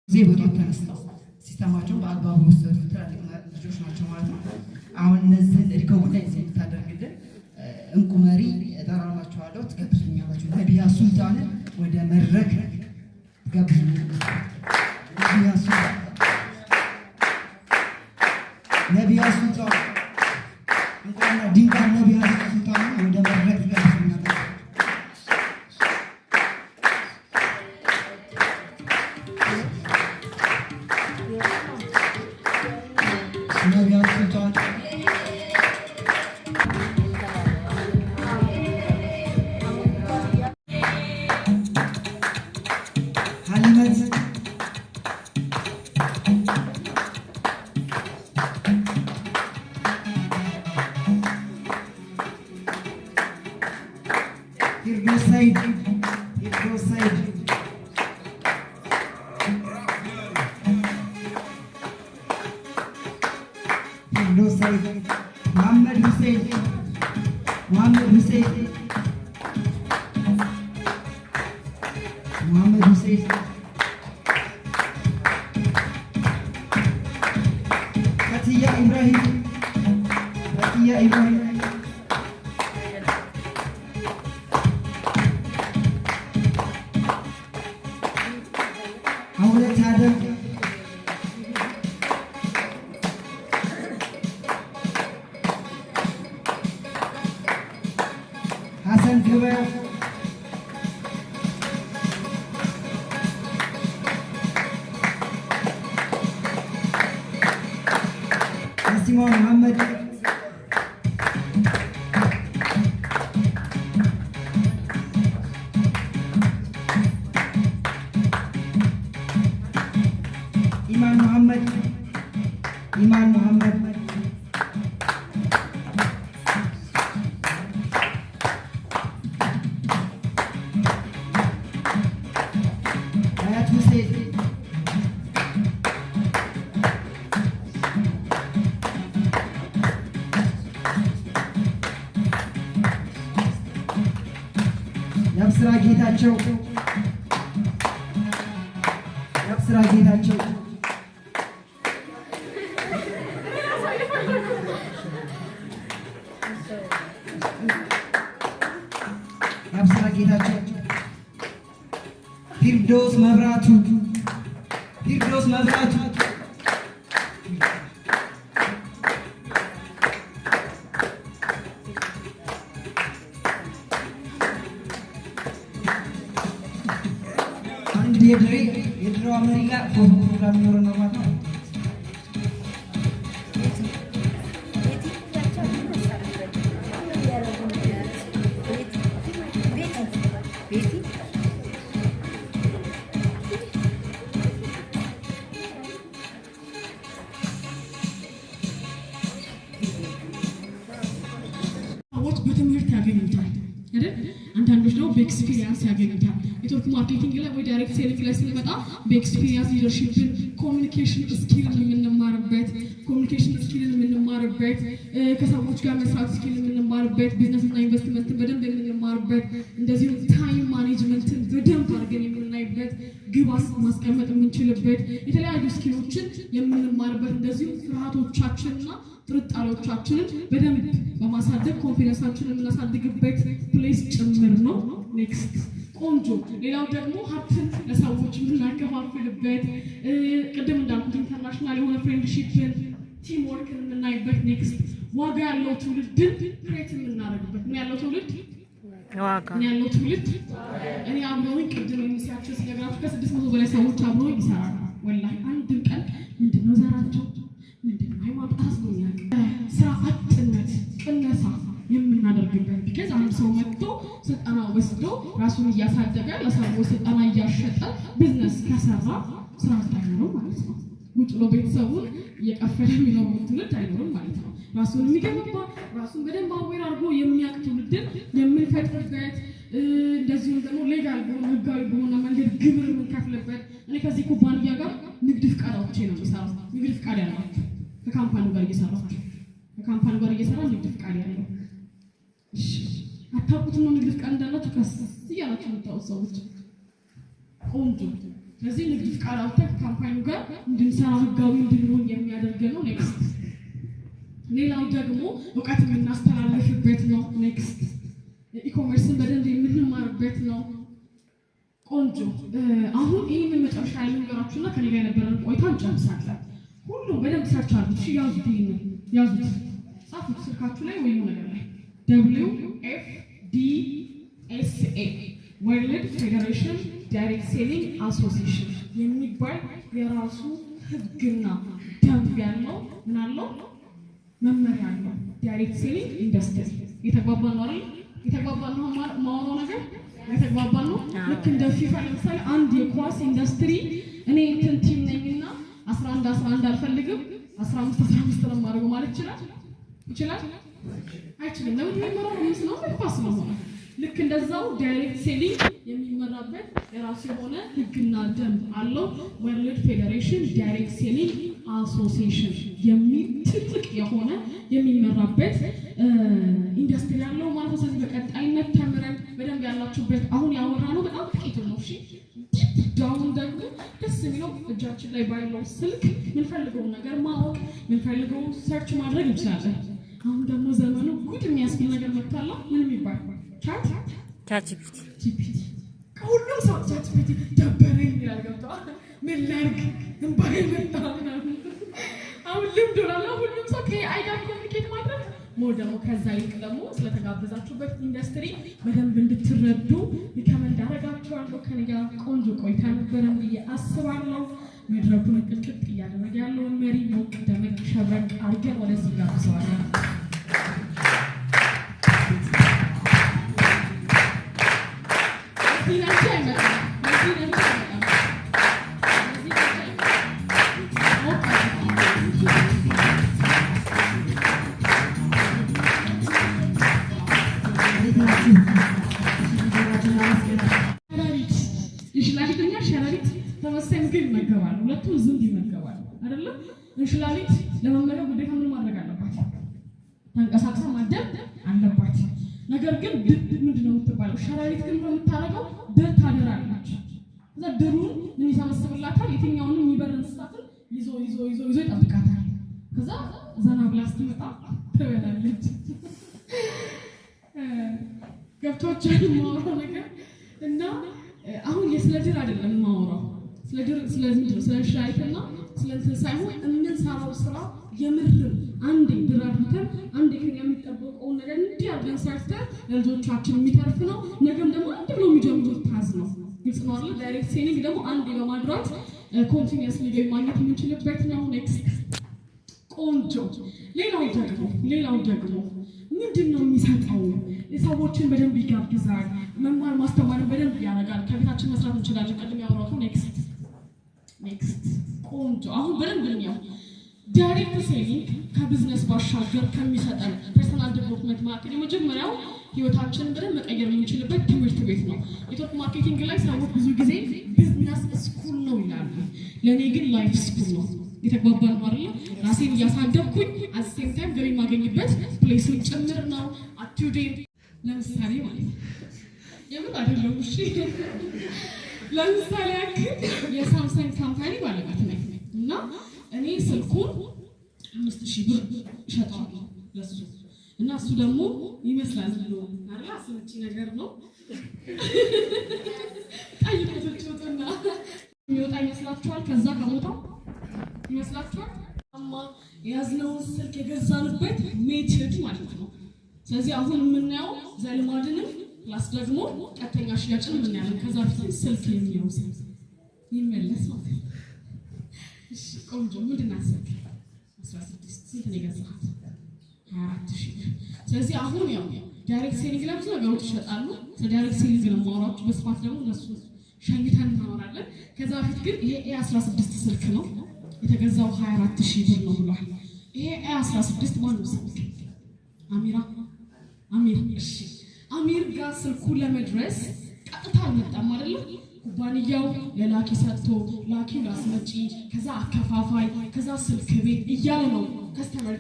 ዜጎች ተነስተው ሲስተማቸውን በአግባቡ ወሰዱ ትላልቅ ልጆች ናቸው ማለት ነው። አሁን እነዚህን ሪኮግናይዝ የምታደርግልን እንቁ መሪ እጠራላችኋለሁ። ትጋብዙኛላችሁ። ነቢያ ሱልጣንን ወደ መድረክ ትጋብዙኛላችሁ። ነቢያ ሱልጣን እንቁና ድንቃ ነቢያ ሱልጣንን ወደ መድረክ ትጋብዙኛላችሁ። ነቢያ ሱልጣን ሀሊመት ፊርዶስ ሰይድ መሐመድ ሁሴን ፈትያ ኢብራሂም አውለት አደም ሐሰን ገበያ ነሲማ መሐመድ ኢማን መሐመድ አያት ሁሴን የአብስራ ጌታቸው ፊርዶስ መብራቱ አንድ የድሬዋ መሪ ጋር ፕሮግራም ይኖረን ነው ማለት ነው። ሰዎች በትምህርት ያገኙታል አይደል? አንዳንዶች ደግሞ በኤክስፒሪየንስ ያገኙታል። ኔትወርክ ማርኬቲንግ ላይ ወይ ዳይሬክት ሴሊንግ ላይ ስንመጣ በኤክስፒሪየንስ ሊደርሺፕን፣ ኮሚኒኬሽን ስኪልን የምንማርበት ከሰዎች ጋር መስራት ስኪል የምንማርበት፣ ቢዝነስና ኢንቨስትመንትን በደንብ የምንማርበት፣ እንደዚሁም ታይም ማኔጅመንትን በደንብ አድርገን የምናይበት፣ ግብ ማስቀመጥ የምንችልበት፣ የተለያዩ ስኪሎችን የምንማርበት፣ እንደዚሁም ፍርሃቶቻችንና ጥርጣሬዎቻችንን በደንብ በማሳደግ ኮንፊደንሳችንን የምናሳድግበት ፕሌስ ጭምር ነው። ኔክስት ቆንጆ። ሌላው ደግሞ ሀብትን ለሰዎች የምናከፋፍልበት፣ ቅድም እንዳልኩት ኢንተርናሽናል የሆነ ፍሬንድሺፕን ቲምወርክን የምናይበት፣ ኔክስት ዋጋ ያለው ትውልድን ክሬት የምናደርግበት። ምን ያለው ትውልድ እኔ አብረውኝ ቅድም የሚሲያቸው ሲነግራችሁ ከ600 በላይ ሰዎች አብረውኝ ይሰራሉ። ወላሂ አንድም ቀን ምንድነው ዘራቸው ምንድነው ሃይማኖት አስጎኛል ስራ አጥነት ቅነሳ የምናደርግበት ቢካዝ አንድ ሰው መጥቶ ስልጠና ወስዶ ራሱን እያሳደገ ለሰዎች ስልጠና እያሸጠ ቢዝነስ ከሰራ ስራ አይኖርም ማለት ነው። ውጭ ብሎ ቤተሰቡን እየቀፈለ የሚኖር ትውልድ አይኖርም ማለት ነው። ራሱን የሚገነባ ራሱን በደንብ አዌር አድርጎ የሚያውቅ ትውልድን የምንፈጥርበት፣ እንደዚሁም ደግሞ ሌጋል በሆነ ህጋዊ በሆነ መንገድ ግብር የምንከፍልበት። እኔ ከዚህ ኩባንያ ጋር ንግድ ፍቃድ አውጥቼ ነው የምሰራው። ንግድ ፍቃድ ያላችሁ ከካምፓኒው ጋር እየሰራ ንግድ ፍቃድ ያለው አታውቁትም ነው። ንግድ ፍቃድ እንዳላችሁ እያላችሁ የምታወቁ ሰዎች ቆንጆ። ስለዚህ ንግድ ፍቃድ አውጥተህ ካምፓኒ እንድንሰራ ህጋዊ እንድንሆን የሚያደርገን ነው። ኔክስት ሌላው ደግሞ እውቀት የምናስተላልፍበት ነው። ኔክስት ኢኮመርስን በደንብ የምንማርበት ነው። ቆንጆ አሁን ይህንን መጨረሻ ልንገራችሁና ከኔ ጋር የነበረን ቆይታ እንጨርሳለን። ሁሉም በደንብ ሰርች አድርጉት። ያዙት፣ ይሄንን ያዙት፣ ጻፉት ስልካችሁ ላይ ወይም ነገር ላይ WFDSA ወርልድ ፌዴሬሽን ዳይሬክት ሴሊንግ አሶሲዬሽን የሚባል የራሱ ህግና ደንብ ያለው ምን አለው መመሪያ አለው። ዳይሬክት ሴሊንግ ኢንዱስትሪ የተግባባን ነው አይደል? የተግባባን ነው ማወራው ነገር የተግባባን ነው። ልክ እንደ ፊፋ ለምሳሌ አንድ የኳስ ኢንዱስትሪ እኔ እንትን ቲም ነኝና 11 አልፈልግም 15 ነው ማድረግ ማለት ይችላል አይችልም። ለምን የሚመራው ነው ኳስ ነው። ልክ እንደዛው ዳይሬክት ሴሊንግ የሚመራበት የራሱ የሆነ ህግና ደንብ አለው። ወርልድ ፌዴሬሽን ዳይሬክት ሴሊንግ አሶሲዬሽን የሚል ትልቅ የሆነ የሚመራበት ኢንዱስትሪ ያለው ማለት ነው። ስለዚህ በቀጣይነት ተምረን በደንብ ያላችሁበት አሁን ያወራነው በጣም ጥቂት ነው። እሺ ዳውን ደግሞ ደስ የሚለው እጃችን ላይ ባለው ስልክ ምንፈልገውን ነገር ማወቅ ምንፈልገውን ሰርች ማድረግ እንችላለን። አሁን ደግሞ ዘመኑ ጉድ የሚያስብል ነገር መጥቷል። ምንም ይባል ቻትጂፒቲ ከሁሉም ሰው ቻትጂፒቲ ደበረኝ ይላል። ገብተዋል። ምን ላድርግ እንባይ መጣ። አሁን ልምድ ሆኗል። ሁሉም ሰው ከአይ ጋር ኮሚኒኬት ማድረግ ሞር ደግሞ ከዛ ይልቅ ደግሞ ስለተጋበዛችሁበት ኢንዱስትሪ በደንብ እንድትረዱ ሪከመንድ አደርጋችኋለሁ። ከኔ ጋር ቆንጆ ቆይታ ነበረን ብዬ አስባለሁ። መድረኩን ቅጥቅጥ እያደረገ ያለውን መሪ ሞቅ ደመቅ ሸብረቅ አድርገን ወደዚህ ጋብዘዋለን። ሸረሪት ተመሳሳይ ምግብ ይመገባሉ። ሁለቱም ዝንብ ይመገባሉ አይደለ? እንሽላሊት ለመመገብ ግዴታ ምን ማድረግ አለባት? ተንቀሳቅሳ ማደብ አለባት። ነገር ግን ምንድነው የምትባለው? ሸረሪት ግን የምታደርገው ድር ታደራለች። እዛ ድሩን ምን ይሰበስብላታል? የትኛውንም የሚበር እንስሳትን ይዞ ይጠብቃታል። ከዛ ዘና ብላ ስትመጣ ትበላለች። ገብቶቻል ማወራው ነገር እና አሁን የስለ ድር አይደለም ማወራው። ስለ ድር ስለ ሻይትና ስለ እንትን ሳይሆን የምንሰራው ስራ የምርም አንዴ ድር አድርገን አንዴ ከኛ የሚጠበቀው ነገር እንዲህ አድርገን ሰርተን ለልጆቻችን የሚተርፍ ነው። ነገም ደግሞ አንድ ብሎ የሚጀምሩት ታዝ ነው። ግልጽ ነው አይደል? ዳይሬክት ሴሊንግ ደግሞ አንዴ በማድራት ኮንቲኒየስሊ ገቢ ማግኘት የምንችልበት ነው። ኔክስት ቆንጆ። ሌላው ደግሞ ምንድን ነው የሚሰጠው? ሰዎችን በደንብ ይጋብዛል። መማር ማስተማርን በደንብ ያደርጋል። ከቤታችን መስራት እንችላለን። ቀድም ያወራሁት ኔክስት ቆንጆ። አሁን በደንብ ነው ዳይሬክት ሴሊንግ ከቢዝነስ ባሻገር ከሚሰጠን ፐርሰናል ዴቨሎፕመንት ማዕከል የመጀመሪያው ህይወታችንን በደንብ መቀየር የምንችልበት ትምህርት ቤት ነው። ኔትወርክ ማርኬቲንግ ላይ ሰዎች ብዙ ጊዜ ቢዝነስ ስኩል ነው ይላሉ። ለእኔ ግን ላይፍ ስኩል ነው። የተግባባን ነው አይደል? ራሴን እያሳደግኩኝ አት ሴም ታይም ገቢ የማገኝበት ፕሌስን ጭምር ነው። አቱዴ ለምሳሌ ማለት ነው የምን አይደለም። እሺ ለምሳሌ ያክል የሳምሰንግ ካምፓኒ ባለቤት ነኝ እና እኔ ስልኩን 5000 ብር እሸጠዋለሁ ለሱ እና እሱ ደግሞ ይመስላል ብሎ አይደል? አስመጪ ነገር ነው። ቀይቶች ወጥና የሚወጣ ይመስላችኋል? ከዛ ከቦታው ይመስላችኋል? የያዝነውን ስልክ የገዛንበት ሜትድ ማለት ነው። ስለዚህ አሁን የምናየው ዘልማድንም ፕላስ ደግሞ ቀጥተኛ ሽያጭን የምናያለን። ከዛ በፊት ስልክ የሚለው ይመለስ ማለት ነው። እሺ ቆንጆ። ምንድን ነው ስልክ 16 ስንት ነው የገዛሁት? 24000። ስለዚህ አሁን ያው ዳይሬክት ሴሊንግ ላይ ብዙ ነገሮች ይሸጣሉ። ስለ ዳይሬክት ሴሊንግ ነው የማወራችሁ። በስፋት ደግሞ እነሱ ሸኝተን እናወራለን። ከዛ በፊት ግን ይሄ A16 ስልክ ነው የተገዛው 24000 ብር ነው ብሏል። ይሄ A16 ማነው ስልክ? አሚር። እሺ አሚር ጋር ስልኩ ለመድረስ ቀጥታ አልመጣም አይደል? ኩባንያው ለላኪ ሰጥቶ ላኪው ላስመጪ፣ ከዛ አከፋፋይ፣ ከዛ ስልክ ቤት እያለ ነው ከስተመር